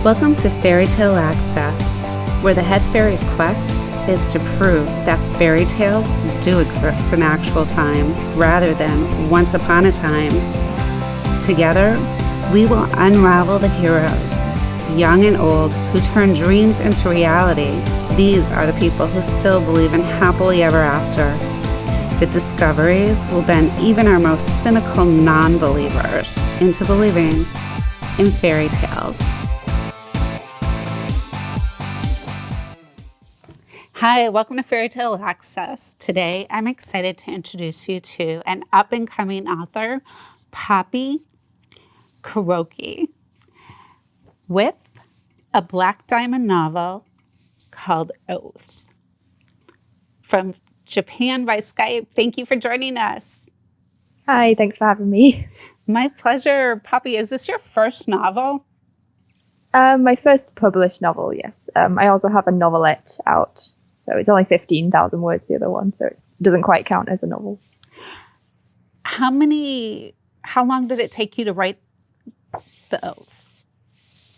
Welcome to Fairy Tale Access, where the head fairy's quest is to prove that fairy tales do exist in actual time rather than once upon a time. Together, we will unravel the heroes, young and old, who turn dreams into reality. These are the people who still believe in happily ever after. The discoveries will bend even our most cynical non-believers into believing in fairy tales. Hi, welcome to Fairy Tale Access. Today, I'm excited to introduce you to an up-and-coming author, Poppy Kuroki, with a Black Diamond novel called Oath. From Japan by Skype, thank you for joining us. Hi, thanks for having me. My pleasure. Poppy, is this your first novel? My first published novel, yes. I also have a novelette out. So it's only 15,000 words, the other one, so it doesn't quite count as a novel. How long did it take you to write The Oath?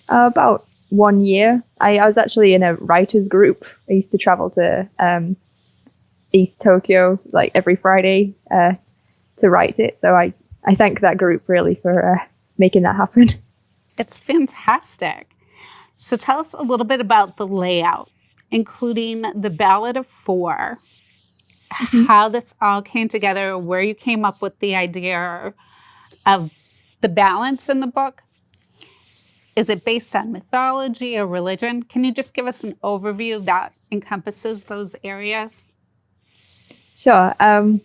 About 1 year. I was actually in a writer's group. I used to travel to East Tokyo like every Friday to write it. So I thank that group really for making that happen. It's fantastic. So tell us a little bit about the layout, including the Ballad of Four, how this all came together, where you came up with the idea of the balance in the book. Is it based on mythology or religion? Can you just give us an overview that encompasses those areas? Sure. It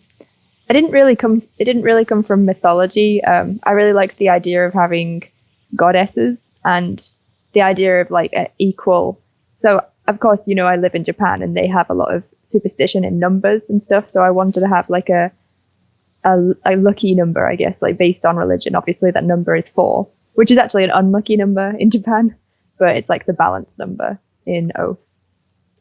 didn't really come from mythology. I really liked the idea of having goddesses and the idea of like an equal. So of course, I live in Japan and they have a lot of superstition in numbers and stuff. So I wanted to have like a lucky number, I guess, like based on religion. Obviously, that number is 4, which is actually an unlucky number in Japan, but it's like the balance number in Oath.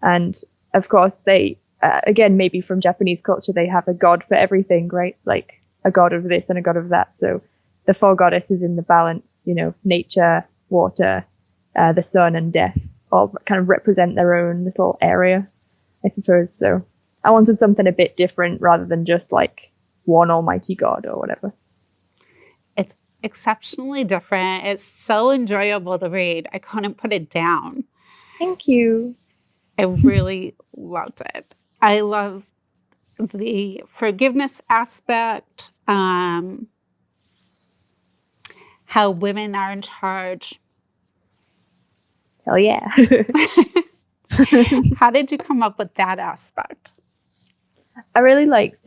And of course, they, again, maybe from Japanese culture, they have a god for everything, right? Like a god of this and a god of that. So the 4 goddesses in the balance, nature, water, the sun, and death, all kind of represent their own little area, I suppose. So I wanted something a bit different rather than just like one almighty god or whatever. It's exceptionally different. It's so enjoyable to read. I couldn't put it down. Thank you. I really loved it. I love the forgiveness aspect, how women are in charge. Hell yeah. How did you come up with that aspect? I really liked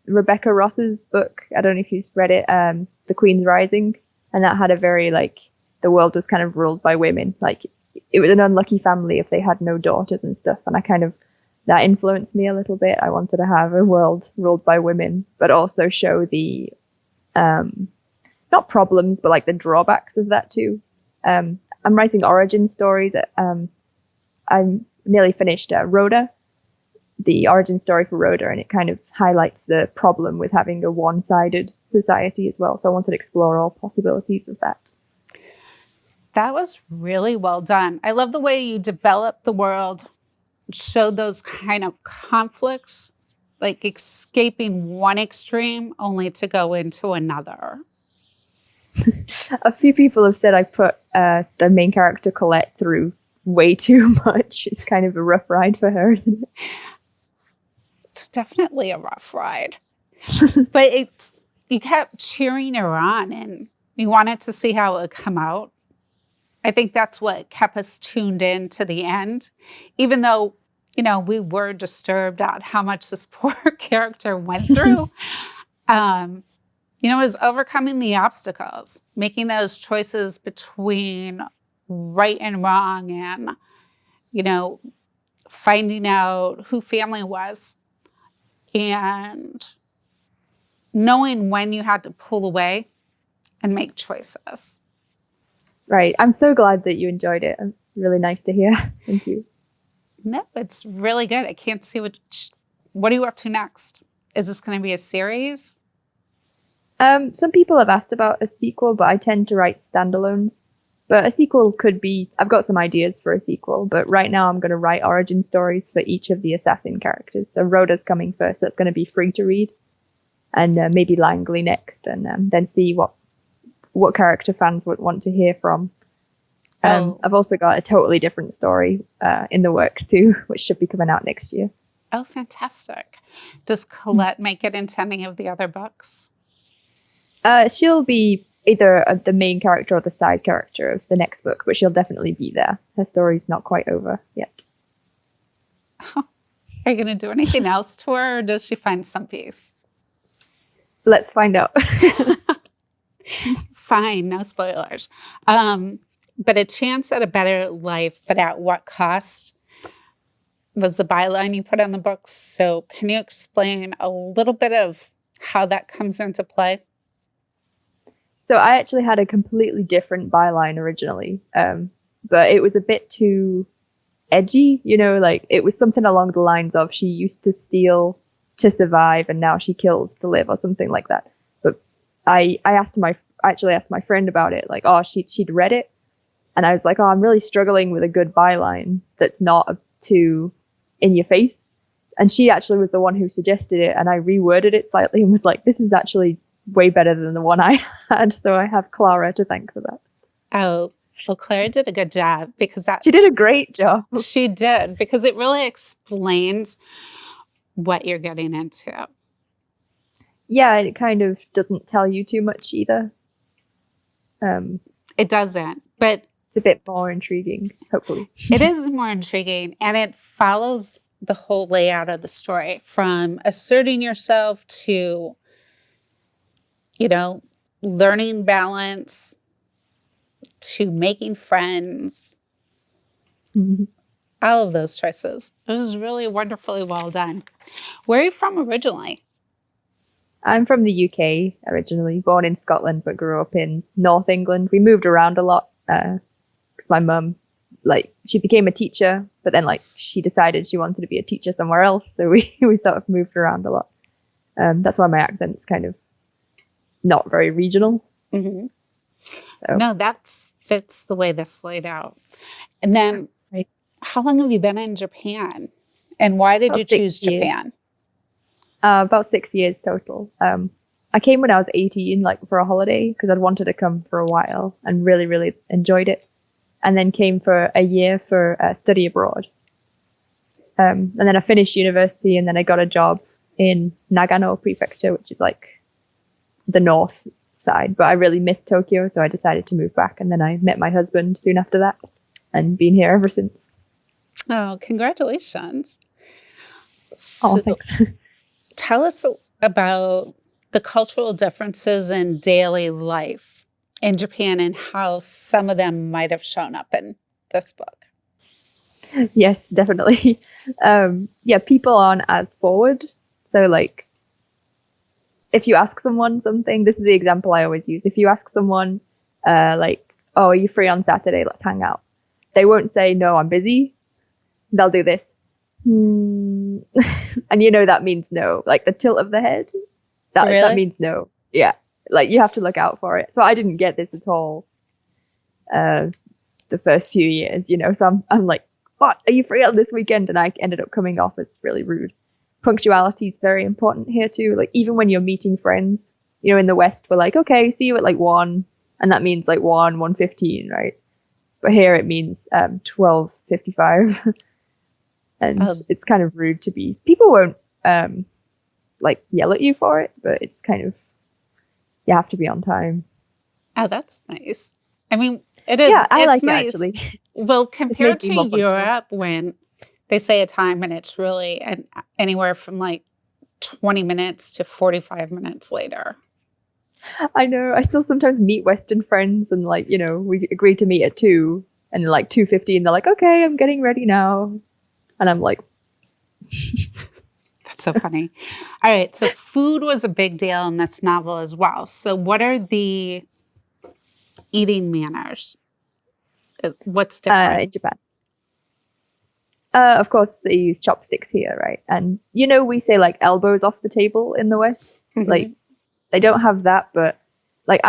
Rebecca Ross's book. I don't know if you've read it, The Queen's Rising. And that had a very, the world was kind of ruled by women. Like, it was an unlucky family if they had no daughters and stuff. And that influenced me a little bit. I wanted to have a world ruled by women, but also show the, not problems, but the drawbacks of that too. I'm writing origin stories. I'm nearly finished Rhoda, the origin story for Rhoda, and it kind of highlights the problem with having a one-sided society as well. So I wanted to explore all possibilities of that. That was really well done. I love the way you developed the world, showed those kind of conflicts, like escaping one extreme only to go into another. A few people have said I put the main character Colette through way too much. It's kind of a rough ride for her, isn't it? It's definitely a rough ride. But you kept cheering her on and you wanted to see how it would come out. I think that's what kept us tuned in to the end, even though, we were disturbed at how much this poor character went through. It was overcoming the obstacles, making those choices between right and wrong and, finding out who family was and knowing when you had to pull away and make choices. Right. I'm so glad that you enjoyed it. Really nice to hear. Thank you. No, it's really good. I can't see what are you up to next? Is this going to be a series? Some people have asked about a sequel, but I tend to write standalones. But a sequel could be, I've got some ideas for a sequel, but right now I'm going to write origin stories for each of the assassin characters. So Rhoda's coming first. That's going to be free to read. And maybe Langley next, and then see what character fans would want to hear from. I've also got a totally different story in the works too, which should be coming out next year. Oh, fantastic. Does Colette make it into any of the other books? She'll be either the main character or the side character of the next book, but she'll definitely be there. Her story's not quite over yet. Oh, are you going to do anything else to her, or does she find some peace? Let's find out. Fine, no spoilers. But a chance at a better life, but at what cost, was the byline you put on the books. So can you explain a little bit of how that comes into play? So I actually had a completely different byline originally, but it was a bit too edgy, like it was something along the lines of she used to steal to survive and now she kills to live, or something like that. But I actually asked my friend about it, like, she'd read it, and I was like, I'm really struggling with a good byline that's not too in your face. And she actually was the one who suggested it, and I reworded it slightly and was like, this is actually way better than the one I had. So I have Clara to thank for that. Oh, well, Clara did a good job, because she did a great job. She did, because it really explains what you're getting into. Yeah, it kind of doesn't tell you too much either. It doesn't, but it's a bit more intriguing, hopefully. It is more intriguing, and it follows the whole layout of the story, from asserting yourself to, learning balance, to making friends. Mm-hmm. All of those choices. It was really wonderfully well done. Where are you from originally? I'm from the UK originally, born in Scotland, but grew up in North England. We moved around a lot because my mum, she became a teacher, but then she decided she wanted to be a teacher somewhere else. So we sort of moved around a lot. That's why my accent's kind of not very regional. Mm-hmm. So. No, that fits the way this laid out. And then, right. How long have you been in Japan? And why did you choose Japan? About 6 years total. I came when I was 18, for a holiday, because I'd wanted to come for a while and really, really enjoyed it. And then came for a year for study abroad. And then I finished university, and then I got a job in Nagano Prefecture, which is the north side. But I really missed Tokyo, so I decided to move back. And then I met my husband soon after that, and been here ever since. Oh, congratulations. Oh, thanks. Tell us about the cultural differences in daily life in Japan and how some of them might have shown up in this book. Yes, definitely. People aren't as forward. So if you ask someone something, this is the example I always use. If you ask someone oh, are you free on Saturday? Let's hang out. They won't say, no, I'm busy. They'll do this. And that means no. The tilt of the head. That means no. Yeah. You have to look out for it. So I didn't get this at all the first few years, So I'm like, what? Are you free on this weekend? And I ended up coming off as really rude. Punctuality is very important here too. Even when you're meeting friends, in the West, we're like, okay, see you at 1. And that means 1:15, right? But here it means 12:55. And it's kind of rude to be. People won't yell at you for it, but it's kind of, you have to be on time. Oh, that's nice. I mean, it is. Yeah, I like nice. It actually. Well, compared to Europe, when they say a time and it's really anywhere from 20 minutes to 45 minutes later. I know. I still sometimes meet Western friends, and we agree to meet at 2, and 2:15 they're like, okay, I'm getting ready now. And I'm like, that's so funny. All right. So food was a big deal in this novel as well. So what are the eating manners? What's different? In Japan? Of course, they use chopsticks here, right? And, we say elbows off the table in the West. Mm-hmm. They don't have that, but like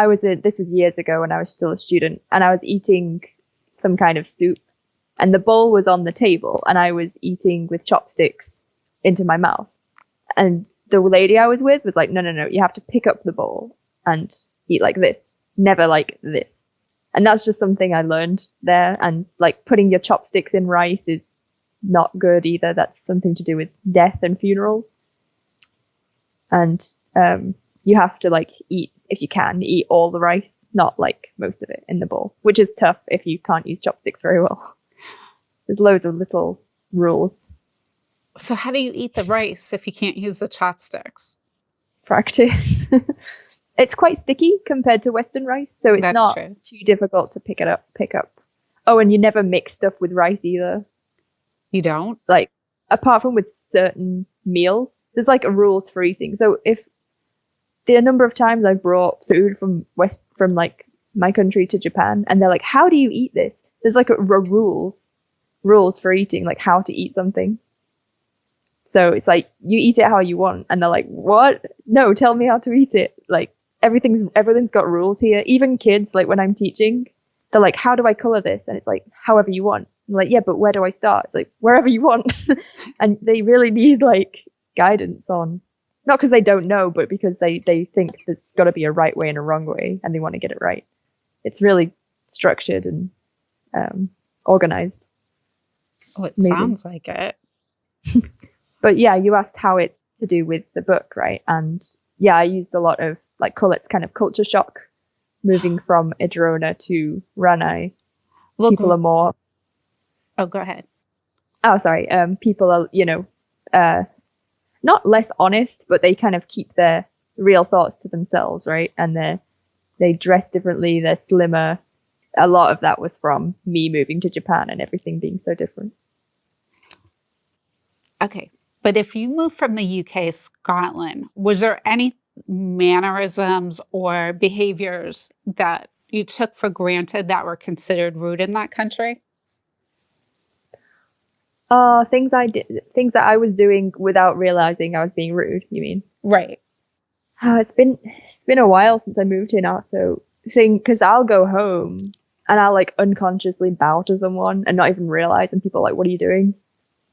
this was years ago when I was still a student, and I was eating some kind of soup, and the bowl was on the table, and I was eating with chopsticks into my mouth. And the lady I was with was like, no, you have to pick up the bowl and eat like this, never like this. And that's just something I learned there. And like putting your chopsticks in rice is not good either. That's something to do with death and funerals. And you have to like eat, if you can, eat all the rice, not like most of it in the bowl, which is tough if you can't use chopsticks very well. There's loads of little rules. So how do you eat the rice if you can't use the chopsticks? Practice. It's quite sticky compared to Western rice, so it's not too difficult to pick up. Oh, and you never mix stuff with rice either. You don't? Like, apart from with certain meals, there's like rules for eating. So if the number of times I've brought food from like my country to Japan, and they're like, how do you eat this? There's like rules for eating, like how to eat something. So it's like, you eat it how you want. And they're like, what? No, tell me how to eat it. Like, everything's got rules here. Even kids, like when I'm teaching, they're like, how do I color this? And it's like, however you want. I'm like, yeah, but where do I start? It's like, wherever you want. And they really need like guidance on, not because they don't know, but because they think there's got to be a right way and a wrong way, and they want to get it right. It's really structured and organized. Oh, it sounds like it. But yeah, you asked how it's to do with the book, right? And yeah, I used a lot of like Collette's kind of culture shock, moving from Edrona to Ranai. People are more. Oh, go ahead. Oh, sorry. People are, not less honest, but they kind of keep their real thoughts to themselves, right? And they dress differently. They're slimmer. A lot of that was from me moving to Japan and everything being so different. Okay. But if you moved from the UK, Scotland, was there any mannerisms or behaviors that you took for granted that were considered rude in that country? Things that I was doing without realizing I was being rude, you mean? Right. It's been a while since I moved here now, so because I'll go home and I'll like unconsciously bow to someone and not even realize, and people are like, what are you doing?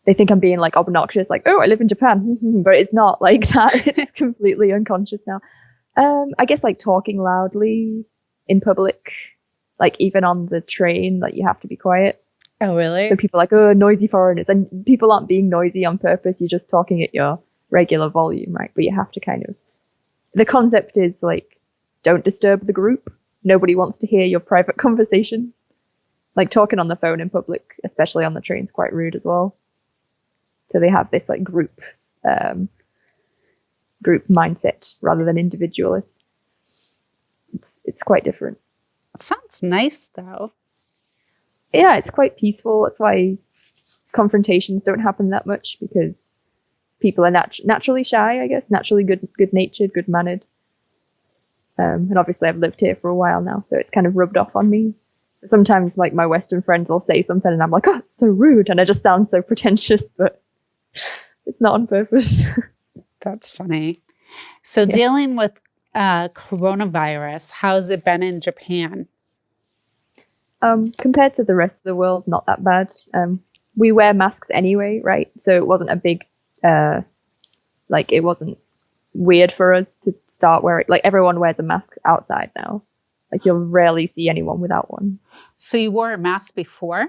They think I'm being like obnoxious, like, oh, I live in Japan, but it's not like that. It's completely unconscious now. I guess like talking loudly in public, like even on the train, like you have to be quiet. Oh, really? So people are like, oh, noisy foreigners, and people aren't being noisy on purpose. You're just talking at your regular volume, right? But you have to kind of. The concept is like, don't disturb the group. Nobody wants to hear your private conversation. Like talking on the phone in public, especially on the train, is quite rude as well. So they have this like group mindset rather than individualist. It's quite different. Sounds nice though. Yeah, it's quite peaceful. That's why confrontations don't happen that much, because people are naturally shy, I guess, naturally good-natured, good-mannered. And obviously I've lived here for a while now, so it's kind of rubbed off on me. Sometimes like my Western friends will say something and I'm like, oh, it's so rude, and I just sound so pretentious, but it's not on purpose. That's funny. So dealing with coronavirus, how's it been in Japan? Compared to the rest of the world, not that bad. We wear masks anyway, right? So it wasn't a big, it wasn't weird for us to start wearing. Like everyone wears a mask outside now. Like you'll rarely see anyone without one. So you wore a mask before?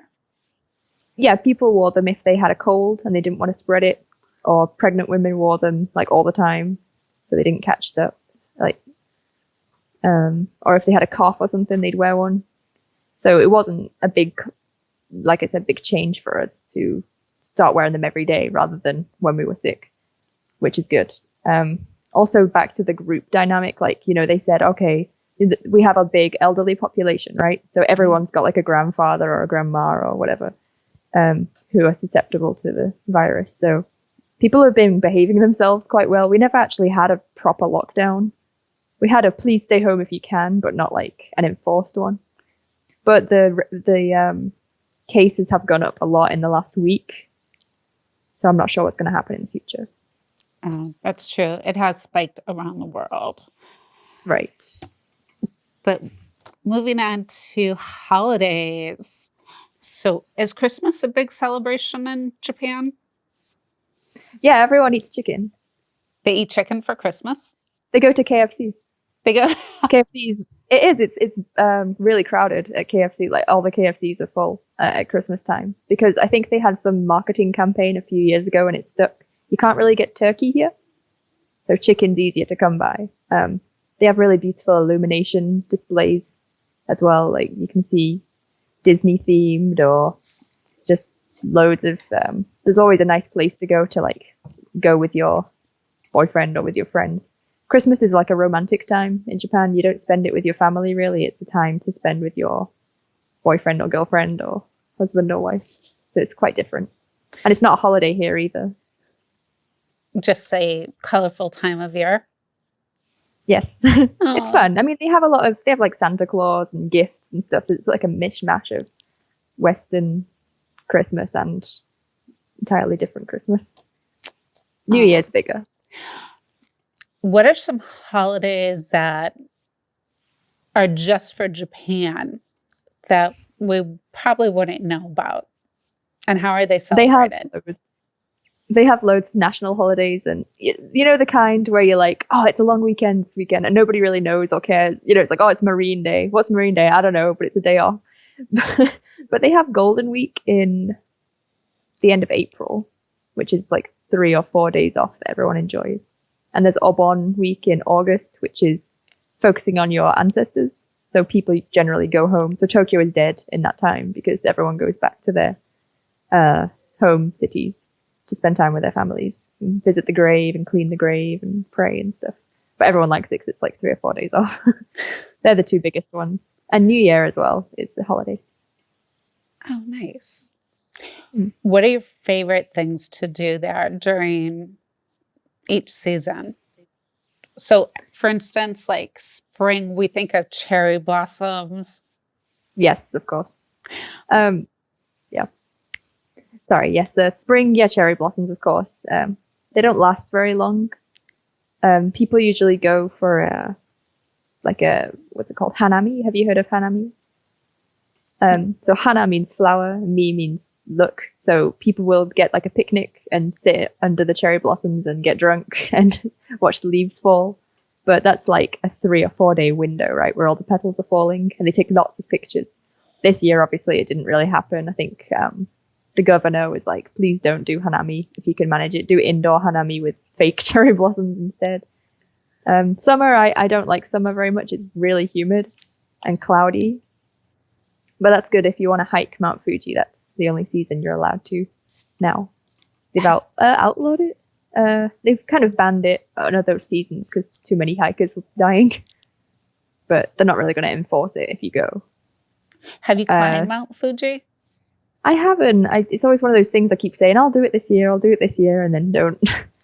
Yeah, people wore them if they had a cold and they didn't want to spread it, or pregnant women wore them like all the time so they didn't catch stuff. Like, or if they had a cough or something, they'd wear one. So it wasn't a big, like I said, big change for us to start wearing them every day rather than when we were sick, which is good. Also back to the group dynamic, like, they said, okay, we have a big elderly population, right? So everyone's got like a grandfather or a grandma or whatever, who are susceptible to the virus. So people have been behaving themselves quite well. We never actually had a proper lockdown. We had a please stay home if you can, but not like an enforced one. But the cases have gone up a lot in the last week. So I'm not sure what's going to happen in the future. Oh, that's true. It has spiked around the world. Right. But moving on to holidays. So is Christmas a big celebration in Japan? Yeah, everyone eats chicken. They eat chicken for Christmas? They go to KFC. They go. KFC's it's really crowded at KFC. Like all the KFCs are full at Christmas time because I think they had some marketing campaign a few years ago and it stuck. You can't really get turkey here, so chicken's easier to come by. They have really beautiful illumination displays as well. Like you can see Disney themed or just loads of. There's always a nice place to go with your boyfriend or with your friends. Christmas is like a romantic time in Japan. You don't spend it with your family, really. It's a time to spend with your boyfriend or girlfriend or husband or wife. So it's quite different. And it's not a holiday here either. Just a colorful time of year. Yes. It's fun. I mean, they have like Santa Claus and gifts and stuff. It's like a mishmash of Western Christmas and entirely different Christmas. New Year's bigger. What are some holidays that are just for Japan that we probably wouldn't know about? And how are they celebrated? They have loads of national holidays, and you know the kind where you're like, oh, it's a long weekend this weekend, and nobody really knows or cares. You know, it's like, oh, it's Marine Day. What's Marine Day? I don't know, but it's a day off. But they have Golden Week in the end of April, which is like 3 or 4 days off that everyone enjoys. And there's Obon Week in August, which is focusing on your ancestors. So people generally go home. So Tokyo is dead in that time because everyone goes back to their home cities to spend time with their families and visit the grave and clean the grave and pray and stuff. But everyone likes it because it's like 3 or 4 days off. They're the two biggest ones. And New Year as well is the holiday. Oh, nice. What are your favorite things to do there during each season? So, for instance, like spring, we think of cherry blossoms. Yes, of course. Yeah. Sorry, yes. Spring, yeah, cherry blossoms, of course. They don't last very long. People usually go for what's it called? Hanami. Have you heard of Hanami? So hana means flower, mi means look. So people will get like a picnic and sit under the cherry blossoms and get drunk and watch the leaves fall. But that's like a 3 or 4 day window, right, where all the petals are falling, and they take lots of pictures. This year, obviously, it didn't really happen. I think the governor was like, please don't do hanami if you can manage it. Do indoor hanami with fake cherry blossoms instead. Summer, I don't like summer very much. It's really humid and cloudy. But that's good if you want to hike Mount Fuji. That's the only season you're allowed to now. They've outlawed it. They've kind of banned it on other seasons because too many hikers were dying. But they're not really going to enforce it if you go. Have you climbed Mount Fuji? I haven't. It's always one of those things I keep saying, I'll do it this year, and then don't.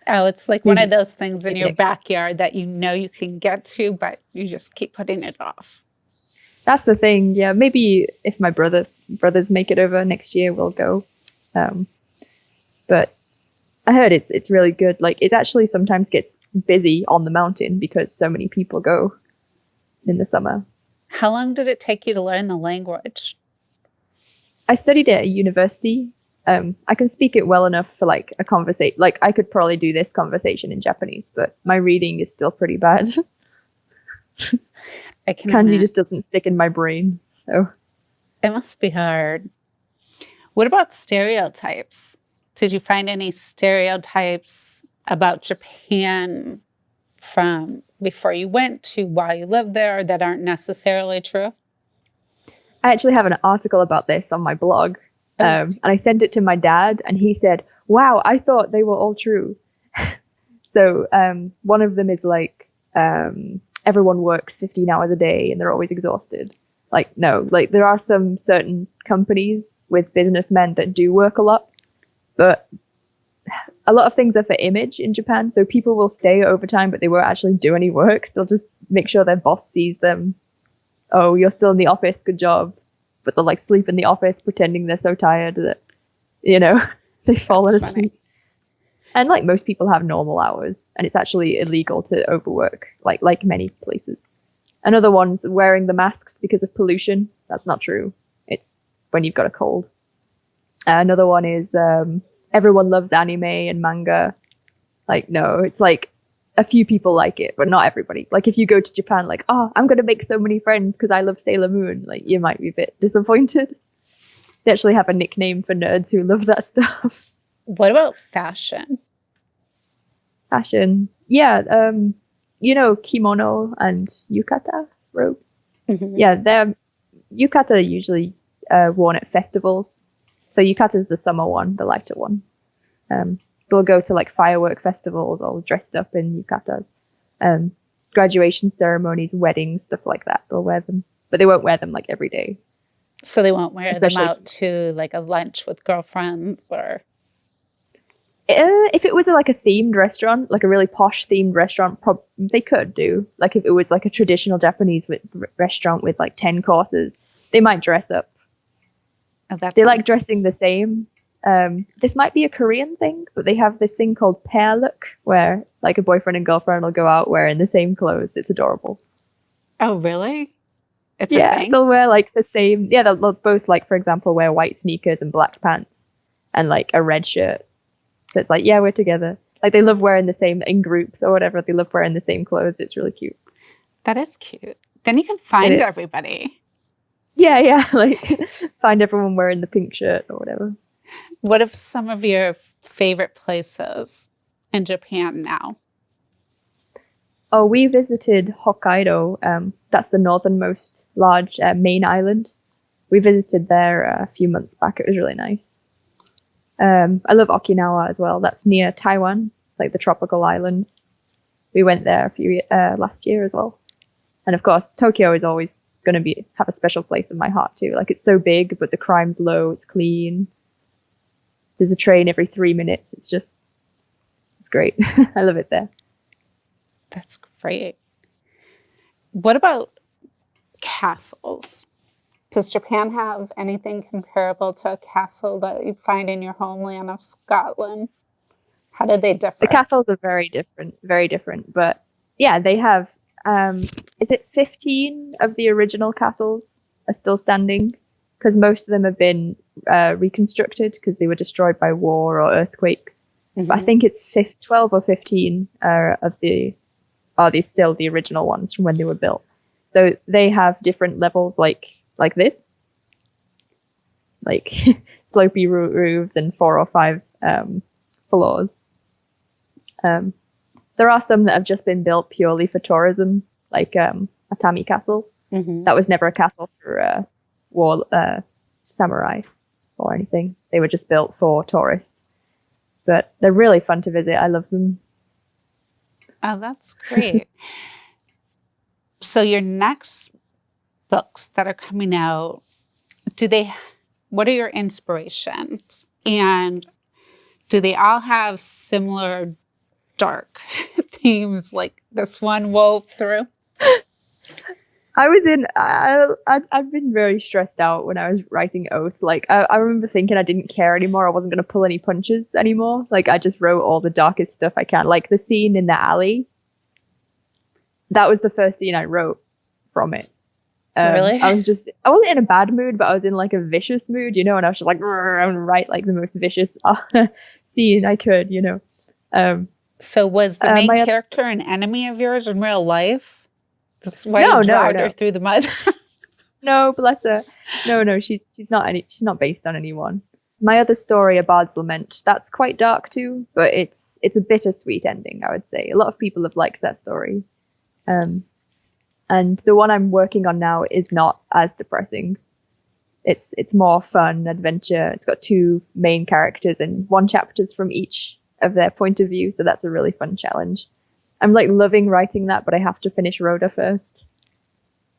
Oh, it's like one of those things in your backyard that you know you can get to, but you just keep putting it off. That's the thing. Yeah, maybe if my brothers make it over next year, we'll go. But I heard it's really good. Like it actually sometimes gets busy on the mountain because so many people go in the summer. How long did it take you to learn the language? I studied it at university. I can speak it well enough for like a conversation. Like I could probably do this conversation in Japanese, but my reading is still pretty bad. Kanji just doesn't stick in my brain. So it must be hard. What about stereotypes? Did you find any stereotypes about Japan from before you went to while you lived there that aren't necessarily true? I actually have an article about this on my blog. And I sent it to my dad and he said, wow, I thought they were all true. So one of them is like, everyone works 15 hours a day and they're always exhausted. Like, no, like there are some certain companies with businessmen that do work a lot, but a lot of things are for image in Japan. So people will stay overtime, but they won't actually do any work. They'll just make sure their boss sees them. Oh, you're still in the office. Good job. But they'll like sleep in the office pretending they're so tired that, you know, they've fallen asleep. And like most people have normal hours and it's actually illegal to overwork, like many places. Another one's wearing the masks because of pollution. That's not true. It's when you've got a cold. Another one is everyone loves anime and manga. Like, no, it's like a few people like it, but not everybody. Like, if you go to Japan, like, oh, I'm going to make so many friends because I love Sailor Moon, like, you might be a bit disappointed. They actually have a nickname for nerds who love that stuff. What about fashion? Fashion. Yeah, kimono and yukata robes. Mm-hmm. Yeah, yukata are usually worn at festivals. So yukata's the summer one, the lighter one. They'll go to like firework festivals all dressed up in yukatas. Graduation ceremonies, weddings, stuff like that. They'll wear them, but they won't wear them like every day. So they won't wear Especially them out to like a lunch with girlfriends or... If it was like a themed restaurant, like a really posh themed restaurant, they could do. Like if it was like a traditional Japanese restaurant with like 10 courses, they might dress up. Oh, they like dressing the same. This might be a Korean thing, but they have this thing called pair look, where like a boyfriend and girlfriend will go out wearing the same clothes. It's adorable. Oh, really? It's a thing? They'll wear like the same. Yeah, they'll both, like, for example, wear white sneakers and black pants and like a red shirt. So it's like, yeah, we're together. Like, they love wearing the same in groups or whatever. They love wearing the same clothes. It's really cute. That is cute. Then you can find everybody. Yeah, like find everyone wearing the pink shirt or whatever. What are some of your favorite places in Japan now? Oh, we visited Hokkaido. That's the northernmost large main island. We visited there a few months back. It was really nice. I love Okinawa as well. That's near Taiwan, like the tropical islands. We went there last year as well. And of course, Tokyo is always going to have a special place in my heart too. Like, it's so big, but the crime's low. It's clean. There's a train every 3 minutes. It's great. I love it there. That's great. What about castles? Does Japan have anything comparable to a castle that you'd find in your homeland of Scotland? How did they differ? The castles are very different. But yeah, they have, is it 15 of the original castles are still standing? Because most of them have been reconstructed because they were destroyed by war or earthquakes. Mm-hmm. But I think it's 12 or 15 are these still the original ones from when they were built. So they have different levels like this. Like slopey roofs and 4 or 5 floors. There are some that have just been built purely for tourism, like Atami Castle. Mm-hmm. That was never a castle for war samurai or anything. They were just built for tourists. But they're really fun to visit. I love them. Oh, that's great. So your next books that are coming out, what are your inspirations? And do they all have similar dark themes like this one wove through? I've been very stressed out when I was writing Oath. Like, I remember thinking I didn't care anymore. I wasn't going to pull any punches anymore. Like, I just wrote all the darkest stuff I can. Like, the scene in the alley, that was the first scene I wrote from it. Really? I wasn't in a bad mood, but I was in like a vicious mood, and I was just like, I'm going to write like the most vicious scene I could, So was the main character an enemy of yours in real life? This is why you dragged her through the mud. No, bless her. No, she's not based on anyone. My other story, A Bard's Lament, that's quite dark too, but it's a bittersweet ending, I would say. A lot of people have liked that story. And the one I'm working on now is not as depressing. It's more fun, adventure. It's got 2 main characters and 1 chapters from each of their point of view, so that's a really fun challenge. I'm like loving writing that, but I have to finish Rhoda first.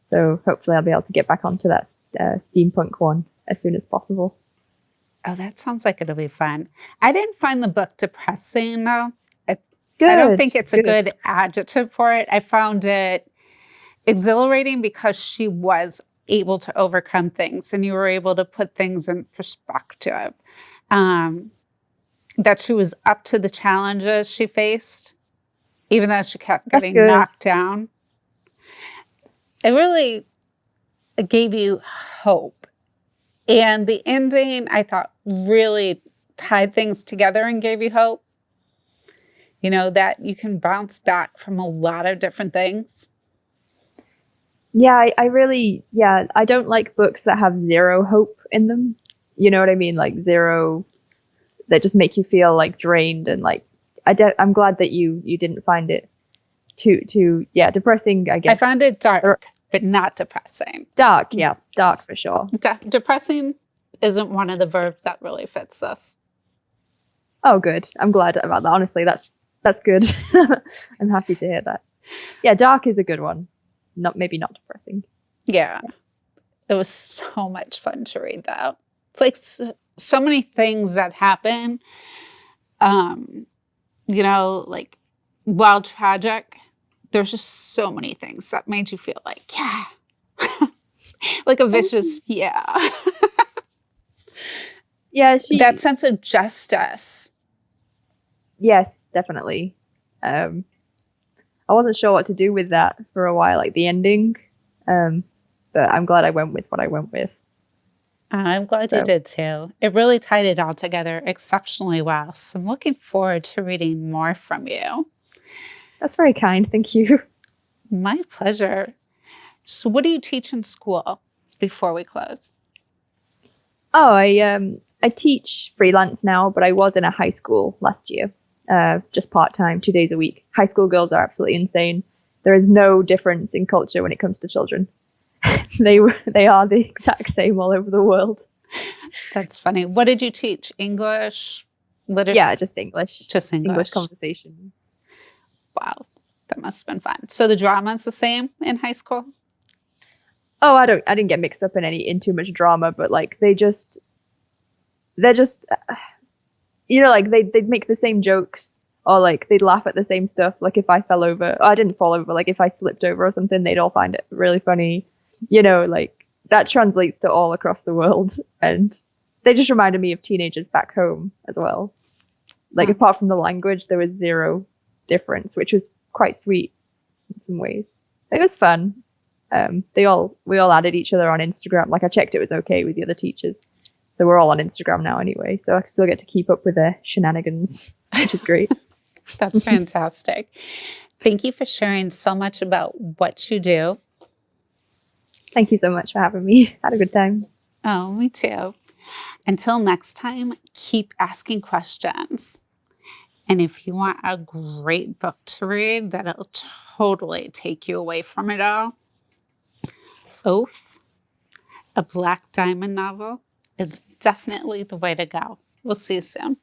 So hopefully I'll be able to get back onto that steampunk one as soon as possible. Oh, that sounds like it'll be fun. I didn't find the book depressing, though. I don't think it's a good adjective for it. I found it exhilarating because she was able to overcome things and you were able to put things in perspective. That she was up to the challenges she faced, even though she kept getting knocked down. it really gave you hope. And the ending, I thought, really tied things together and gave you hope. You know, that you can bounce back from a lot of different things. Yeah, I really, yeah, I don't like books that have zero hope in them. You know what I mean? Like zero, that just make you feel like drained and like, I'm glad that you didn't find it too, yeah, depressing, I guess. I found it dark, but not depressing. Dark, yeah, dark for sure. Depressing isn't one of the verbs that really fits this. Oh, good. I'm glad about that. Honestly, that's good. I'm happy to hear that. Yeah, dark is a good one. Maybe not depressing. Yeah. It was so much fun to read that. It's like so many things that happen, you know, like while tragic, there's just so many things that made you feel like, yeah, like a vicious, yeah. Yeah, that sense of justice. Yes, definitely. I wasn't sure what to do with that for a while, like the ending. But I'm glad I went with what I went with. I'm glad you did too. It really tied it all together exceptionally well. So I'm looking forward to reading more from you. That's very kind. Thank you. My pleasure. So what do you teach in school before we close? Oh, I teach freelance now, but I was in a high school last year, just part-time, 2 days a week. High school girls are absolutely insane. There is no difference in culture when it comes to children. They are the exact same all over the world. That's funny. What did you teach? English? Literacy? Yeah, just English. Just English. English conversation. Wow, that must have been fun. So the drama's the same in high school? Oh, I didn't get mixed up in too much drama, but like they're just you know, like they'd make the same jokes, or like they'd laugh at the same stuff. Like if I fell over, I didn't fall over, like if I slipped over or something, they'd all find it really funny. You know, like that translates to all across the world. And they just reminded me of teenagers back home as well. Like apart from the language, there was zero difference, which was quite sweet in some ways. It was fun. We all added each other on Instagram. Like I checked it was okay with the other teachers. So we're all on Instagram now anyway. So I still get to keep up with their shenanigans, which is great. That's fantastic. Thank you for sharing so much about what you do. Thank you so much for having me. Had a good time. Oh, me too. Until next time, keep asking questions. And if you want a great book to read that'll totally take you away from it all, Oath, a Black Diamond novel, is definitely the way to go. We'll see you soon.